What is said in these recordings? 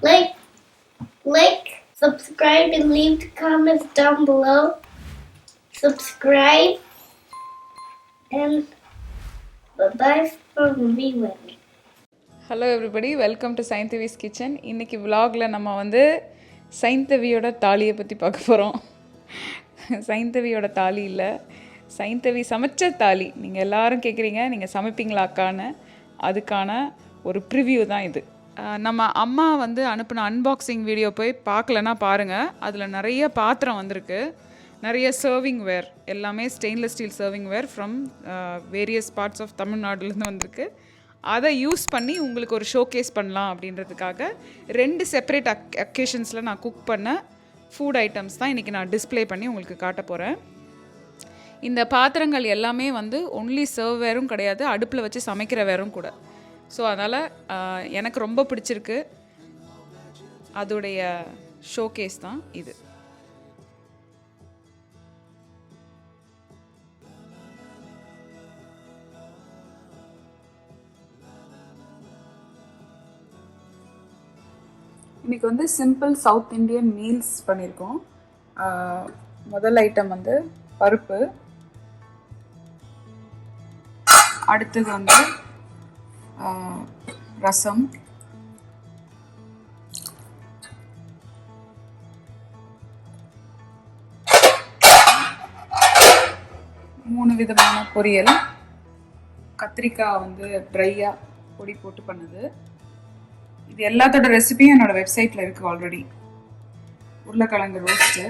Like, subscribe, and leave the comments down below. Subscribe, and bye-bye from me, Wendy. Hello everybody, welcome to Saindhavi's kitchen. இன்றைக்கி விலாகில் நம்ம வந்து சைந்தவியோட தாலியை பற்றி பார்க்க போகிறோம். சைந்தவியோட தாலி இல்லை, சைந்தவி சமைச்ச தாலி. நீங்கள் எல்லோரும் கேட்குறீங்க, நீங்கள் சமைப்பீங்களாக்கான்னு. அதுக்கான ஒரு ப்ரிவ்யூ தான் இது. நம்ம அம்மா வந்து அனுப்பின அன்பாக்சிங் வீடியோ போய் பார்க்கலன்னா பாருங்கள். அதில் நிறைய பாத்திரம் வந்திருக்கு, நிறைய சர்விங் வேர், எல்லாமே stainless steel serving ware from various parts of தமிழ்நாடுலேருந்து வந்திருக்கு. அதை யூஸ் பண்ணி உங்களுக்கு ஒரு ஷோகேஸ் பண்ணலாம் அப்படின்றதுக்காக 2 செப்பரேட் அக்கேஷன்ஸில் நான் குக் பண்ண ஃபுட் ஐட்டம்ஸ் தான் இன்றைக்கி நான் டிஸ்பிளே பண்ணி உங்களுக்கு காட்ட போகிறேன். இந்த பாத்திரங்கள் எல்லாமே வந்து ஒன்லி சர்வ் வேரும் கிடையாது, அடுப்பில் வச்சு சமைக்கிற வேரும் கூட. ஸோ அதனால் எனக்கு ரொம்ப பிடிச்சிருக்கு. அதோடைய ஷோகேஸ் தான் இது. இன்றைக்கி வந்து சிம்பிள் சவுத் இண்டியன் மீல்ஸ் பண்ணியிருக்கோம். முதல் ஐட்டம் வந்து பருப்பு, அடுத்தது வந்து ரசம், மூணு விதமான பொரியல், கத்திரிக்காய் வந்து ட்ரையாக பொடி போட்டு பண்ணது. இது எல்லாத்தோட ரெசிபியும் என்னோட வெப்சைட்டில் இருக்குது ஆல்ரெடி. உருளைக்கிழங்கு ரோஸ்ட்டு,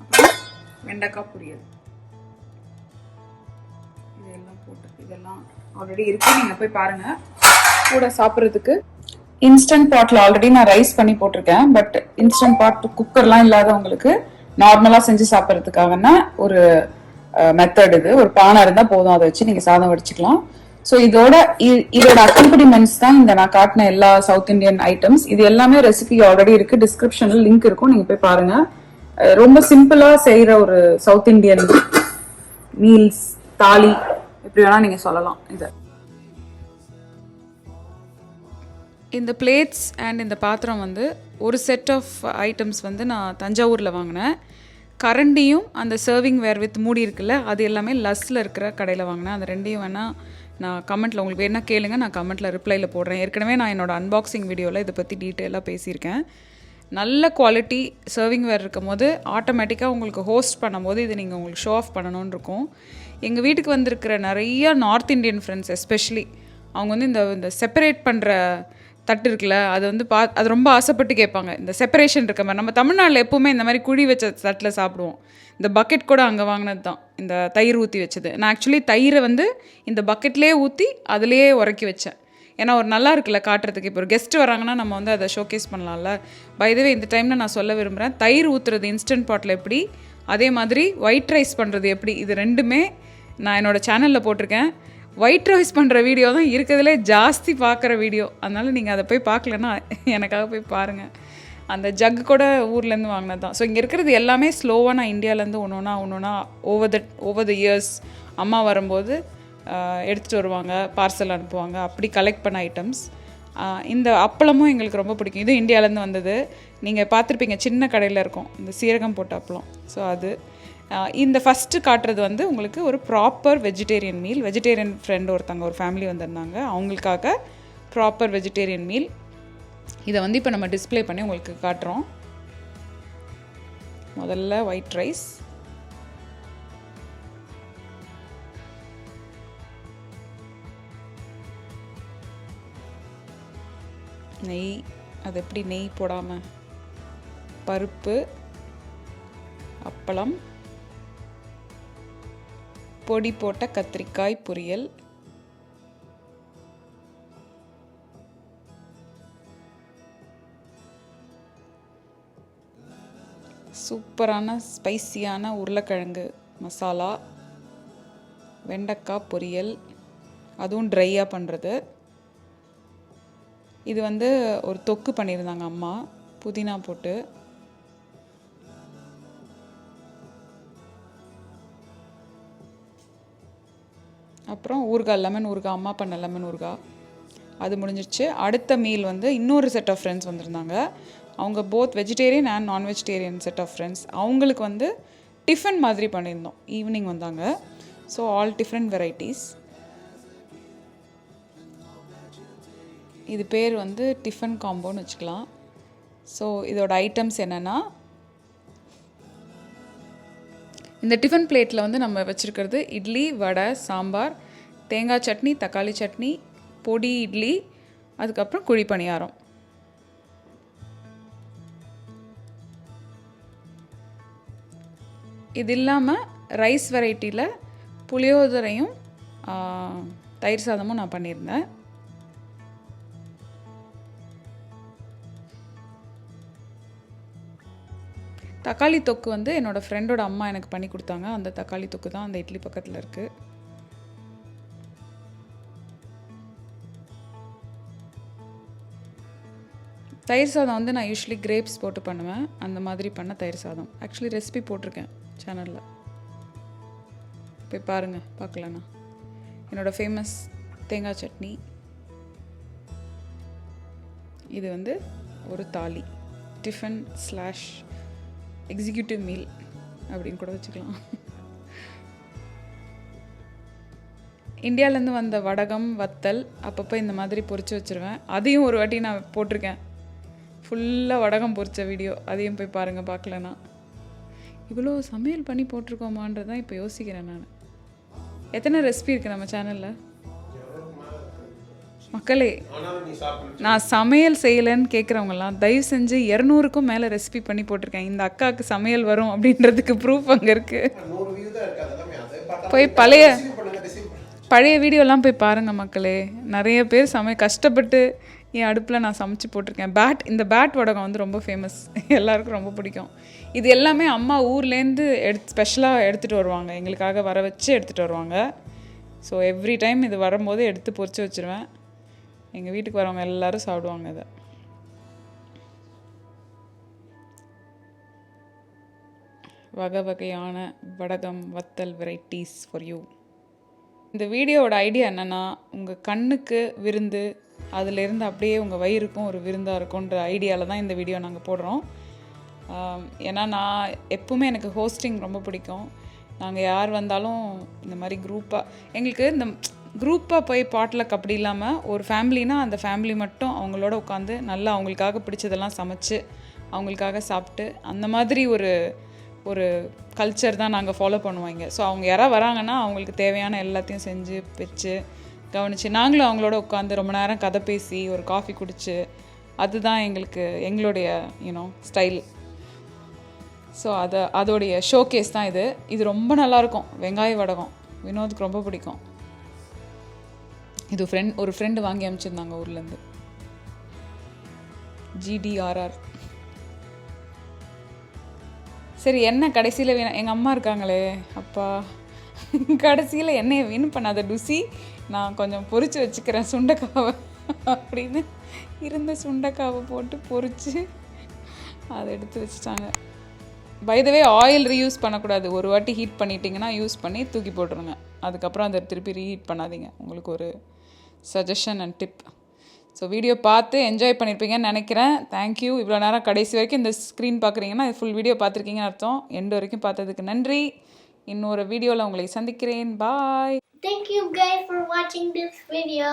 அப்புறம் வெண்டைக்காய் பொரியல், இதெல்லாம் போட்டு இதெல்லாம் ஆல்ரெடி இருக்குது, நீங்கள் போய் பாருங்கள். கூட சாப்பிட்றதுக்கு இன்ஸ்டன்ட் பாட்டில் ஆல்ரெடி நான் ரைஸ் பண்ணி போட்டிருக்கேன். பட் இன்ஸ்டன்ட் பாட் குக்கர்லாம் இல்லாதவங்களுக்கு நார்மலாக செஞ்சு சாப்பிட்றதுக்காகனா ஒரு மெத்தட் இது. ஒரு பானை இருந்தால் போதும், அதை வச்சு நீங்கள் சாதம் வடிச்சுக்கலாம். ஸோ இதோட அக்கம்பனிமெண்ட்ஸ் தான் இந்த நான் காட்டின எல்லா சவுத் இண்டியன் ஐட்டம்ஸ். இது எல்லாமே ரெசிபி ஆல்ரெடி இருக்கு, டிஸ்கிரிப்ஷனில் லிங்க் இருக்கும், நீங்கள் போய் பாருங்க. ரொம்ப சிம்பிளாக செய்கிற ஒரு சவுத் இண்டியன் மீல்ஸ், தாலி, எப்படி வேணால் நீங்கள் சொல்லலாம். இந்த பிளேட்ஸ் அண்ட் இந்த பாத்திரம் வந்து ஒரு செட் ஆஃப் ஐட்டம்ஸ் வந்து நான் தஞ்சாவூரில் வாங்கினேன். கரண்டியும் அந்த சர்விங் வேர் வித் மூடி இருக்குல்ல, அது எல்லாமே லஸ்ஸில் இருக்கிற கடையில் வாங்கினேன். அந்த ரெண்டையும் வேணால் நான் கமெண்ட்டில் உங்களுக்கு வேணா கேளுங்க, நான் கமெண்ட்டில் ரிப்ளையில் போடுறேன். ஏற்கனவே நான் என்னோடய அன்பாக்சிங் வீடியோவில் இதை பற்றி டீட்டெயிலாக பேசியிருக்கேன். நல்ல குவாலிட்டி சர்விங் வேர் இருக்கும் போது ஆட்டோமேட்டிக்காக உங்களுக்கு ஹோஸ்ட் பண்ணும்போது இது நீங்கள் உங்களுக்கு ஷோ ஆஃப் பண்ணணும்னு இருக்கும். எங்கள் வீட்டுக்கு வந்திருக்கிற நிறையா நார்த் இண்டியன் ஃப்ரெண்ட்ஸ் எஸ்பெஷலி அவங்க வந்து இந்த செப்பரேட் பண்ணுற தட்டு இருக்குல்ல, அது வந்து அது ரொம்ப ஆசைப்பட்டு கேட்பாங்க. இந்த செப்பரேஷன் இருக்க மாதிரி நம்ம தமிழ்நாட்டில் எப்போவுமே இந்த மாதிரி குழி வச்ச தட்டில் சாப்பிடுவோம். இந்த பக்கெட் கூட அங்கே வாங்கினது தான், இந்த தயிர் ஊற்றி வச்சது. நான் ஆக்சுவலி தயிரை வந்து இந்த பக்கெட்லேயே ஊற்றி அதிலேயே உரக்கி வச்சேன். ஏன்னா ஒரு நல்லா இருக்குல்ல காட்டுறதுக்கு. இப்போ ஒரு கெஸ்ட்டு வராங்கன்னா நம்ம வந்து அதை ஷோகேஸ் பண்ணலாம்ல. பை த வே இந்த டைமில் நான் சொல்ல விரும்புகிறேன், தயிர் ஊற்றுறது இன்ஸ்டன்ட் பாட்டில் எப்படி, அதே மாதிரி ஒயிட் ரைஸ் பண்ணுறது எப்படி, இது ரெண்டுமே நான் என்னோடய சேனலில் போட்டிருக்கேன். ஒயிட் ரைஸ் பண்ணுற வீடியோ தான் இருக்கிறதுலே ஜாஸ்தி பார்க்குற வீடியோ. அதனால் நீங்கள் அதை போய் பார்க்கலன்னா எனக்காக போய் பாருங்கள். அந்த ஜக்கு கூட ஊர்லேருந்து வாங்கினது தான். ஸோ இங்கே இருக்கிறது எல்லாமே ஸ்லோவாக நான் இந்தியாவிலேருந்து ஒன்று ஓவர் த இயர்ஸ் அம்மா வரும்போது எடுத்துகிட்டு வருவாங்க, பார்சல் அனுப்புவாங்க, அப்படி கலெக்ட் பண்ண ஐட்டம்ஸ். இந்த அப்பளமும் எங்களுக்கு ரொம்ப பிடிக்கும். இதுவும் இந்தியாவிலேருந்து வந்தது. நீங்கள் பார்த்துருப்பீங்க, சின்ன கடையில் இருக்கும் இந்த சீரகம் போட்ட அப்பளம். ஸோ அது இந்த ஃபஸ்ட்டு காட்டுறது வந்து உங்களுக்கு ஒரு proper vegetarian meal. Vegetarian friend ஒருத்தங்க, ஒரு ஃபேமிலி வந்திருந்தாங்க, அவங்களுக்காக ப்ராப்பர் வெஜிடேரியன் மீல். இதை வந்து இப்போ நம்ம டிஸ்பிளே பண்ணி உங்களுக்கு காட்டுறோம். முதல்ல ஒயிட் ரைஸ், நெய், அது எப்படி நெய் போடாமல், பருப்பு, அப்பளம், பொடி போட்ட கத்திரிக்காய் பொரியல், சூப்பரான ஸ்பைசியான உருளைக்கிழங்கு மசாலா, வெண்டைக்காய் பொரியல், அதுவும் ட்ரையாக பண்ணுறது. இது வந்து ஒரு தொக்கு பண்ணியிருந்தாங்க அம்மா, புதினா போட்டு. அப்புறம் ஊறுகாய், லெமன் ஊறுகாய், அம்மா பண்ண லெமன் ஊறுகாய். அது முடிஞ்சிருச்சு. அடுத்த மீல் வந்து இன்னொரு செட் ஆஃப் ஃப்ரெண்ட்ஸ் வந்திருந்தாங்க. அவங்க போத் வெஜிடேரியன் அண்ட் நான் வெஜிடேரியன் செட் ஆஃப் ஃப்ரெண்ட்ஸ். அவங்களுக்கு வந்து டிஃபன் மாதிரி பண்ணியிருந்தோம். ஈவினிங் வந்தாங்க. So all different varieties. இது பேர் வந்து டிஃபன் காம்போன்னு வச்சுக்கலாம். ஸோ இதோட ஐட்டம்ஸ் என்னென்னா, இந்த டிஃபன் பிளேட்டில் வந்து நம்ம வச்சுருக்கிறது இட்லி, வடை, சாம்பார், தேங்காய் சட்னி, தக்காளி சட்னி, பொடி இட்லி, அதுக்கப்புறம் குழி பணியாரம். இது இல்லாமல் ரைஸ் வெரைட்டியில் புளியோதரையும் தயிர் சாதமும் நான் பண்ணியிருந்தேன். தக்காளி தொக்கு வந்து என்னோடய ஃப்ரெண்டோட அம்மா எனக்கு பண்ணி கொடுத்தாங்க. அந்த தக்காளி தொக்கு தான் அந்த இட்லி பக்கத்தில் இருக்குது. தயிர் சாதம் வந்து நான் யூஸ்வலி கிரேப்ஸ் போட்டு பண்ணுவேன். அந்த மாதிரி பண்ண தயிர் சாதம் ஆக்சுவலி ரெசிபி போட்டிருக்கேன் சேனலில், போய் பாருங்கள் பார்க்கலண்ணா. என்னோடய ஃபேமஸ் தேங்காய் சட்னி. இது வந்து ஒரு தாலி, டிஃபன் ஸ்லாஷ் எக்ஸிக்யூட்டிவ் மீல் அப்படின்னு கூட வச்சுக்கலாம். இந்தியாவிலேருந்து வந்த வடகம், வத்தல் அப்பப்போ இந்த மாதிரி பொரிச்சு வச்சுருவேன். அதையும் ஒரு வாட்டி நான் போட்டிருக்கேன், ஃபுல்லாக வடகம் பொரிச்ச வீடியோ. அதையும் போய் பாருங்கள் பார்க்கலண்ணா. இவ்வளோ சமையல் பண்ணி போட்டிருக்கோமான்றதான் இப்போ யோசிக்கிறேன் நான். எத்தனை ரெசிபி இருக்குது நம்ம சேனலில் மக்களே? நான் சமையல் செய்யலைன்னு கேட்குறவங்கலாம் தயவு செஞ்சு 200க்கும் மேலே ரெசிபி பண்ணி போட்டிருக்கேன். இந்த அக்காவுக்கு சமையல் வரும் அப்படின்றதுக்கு ப்ரூஃப் அங்கே இருக்குது. போய் பழைய வீடியோலாம் போய் பாருங்கள் மக்களே. நிறைய பேர் கஷ்டப்பட்டு என் அடுப்பில் நான் சமைச்சு போட்டிருக்கேன். இந்த பேட் வடகம் வந்து ரொம்ப ஃபேமஸ், எல்லாருக்கும் ரொம்ப பிடிக்கும். இது எல்லாமே அம்மா ஊர்லேருந்து ஸ்பெஷலாக எடுத்துகிட்டு வருவாங்க, எங்களுக்காக வர வச்சு எடுத்துகிட்டு வருவாங்க. ஸோ எவ்ரி டைம் இது வரும்போது எடுத்து பொரிச்சு வச்சுருவேன். எங்கள் வீட்டுக்கு வரவங்க எல்லோரும் சாப்பிடுவாங்க இதை. வகை வகையான வடகம், வத்தல் வெரைட்டிஸ் ஃபார் யூ. இந்த வீடியோவோட ஐடியா என்னென்னா, உங்கள் கண்ணுக்கு விருந்து, அதிலேருந்து அப்படியே உங்கள் வயிறுக்கும் ஒரு விருந்தாக இருக்கும்ன்ற ஐடியாவில் தான் இந்த வீடியோ நாங்கள் போடுறோம். ஏன்னா நான் எப்பவுமே எனக்கு ஹோஸ்டிங் ரொம்ப பிடிக்கும். நாங்கள் யார் வந்தாலும் இந்த மாதிரி குரூப்பாக, எங்களுக்கு இந்த குரூப்பாக போய் பாட்லக் அப்படி இல்லாமல் ஒரு ஃபேமிலினா அந்த ஃபேமிலி மட்டும் அவங்களோட உட்காந்து நல்லா அவங்களுக்காக பிடிச்சதெல்லாம் சமைச்சு அவங்களுக்காக சாப்பிட்டு அந்த மாதிரி ஒரு கல்ச்சர் தான் நாங்கள் ஃபாலோ பண்ணுவோம் இங்கே. ஸோ அவங்க யாராவது வராங்கன்னா அவங்களுக்கு தேவையான எல்லாத்தையும் செஞ்சு வச்சு கவனித்து நாங்களும் அவங்களோட உட்காந்து ரொம்ப நேரம் கதை பேசி ஒரு காஃபி குடிச்சு, அதுதான் எங்களுடைய ஸ்டைல். ஸோ அதோடைய ஷோகேஸ் தான் இது. இது ரொம்ப நல்லாயிருக்கும். வெங்காய வடகம் வினோதுக்கு ரொம்ப பிடிக்கும். இது ஒரு ஃப்ரெண்டு வாங்கி அனுப்பிச்சிருந்தாங்க ஊர்லேருந்து, GDRR. சரி, என்ன கடைசியில் எங்கள் அம்மா இருக்காங்களே அப்பா, கடைசியில் என்னையை வீண் பண்ணாத டுசி, நான் கொஞ்சம் பொரிச்சு வச்சுக்கிறேன் சுண்டைக்காவை அப்படின்னு இருந்த சுண்டைக்காவை போட்டு பொரிச்சு அதை எடுத்து வச்சுட்டாங்க. By the way, oil reuse பண்ணக்கூடாது. ஒரு வாட்டி ஹீட் பண்ணிட்டீங்கன்னா யூஸ் பண்ணி தூக்கி போட்டுருங்க. அதுக்கப்புறம் அதை திருப்பி ரீஹீட் பண்ணாதீங்க. உங்களுக்கு ஒரு suggestion and tip. So video பார்த்து என்ஜாய் பண்ணியிருப்பீங்கன்னு நினைக்கிறேன். தேங்க்யூ. இவ்வளோ நேரம் கடைசி வரைக்கும் இந்த ஸ்க்ரீன் பார்க்குறீங்கன்னா ஃபுல் வீடியோ பார்த்துருக்கீங்கன்னு அர்த்தம். எண்டு வரைக்கும் பார்த்ததுக்கு நன்றி. இன்னொரு வீடியோவில் உங்களை சந்திக்கிறேன். பாய். Thank you guys for watching this video.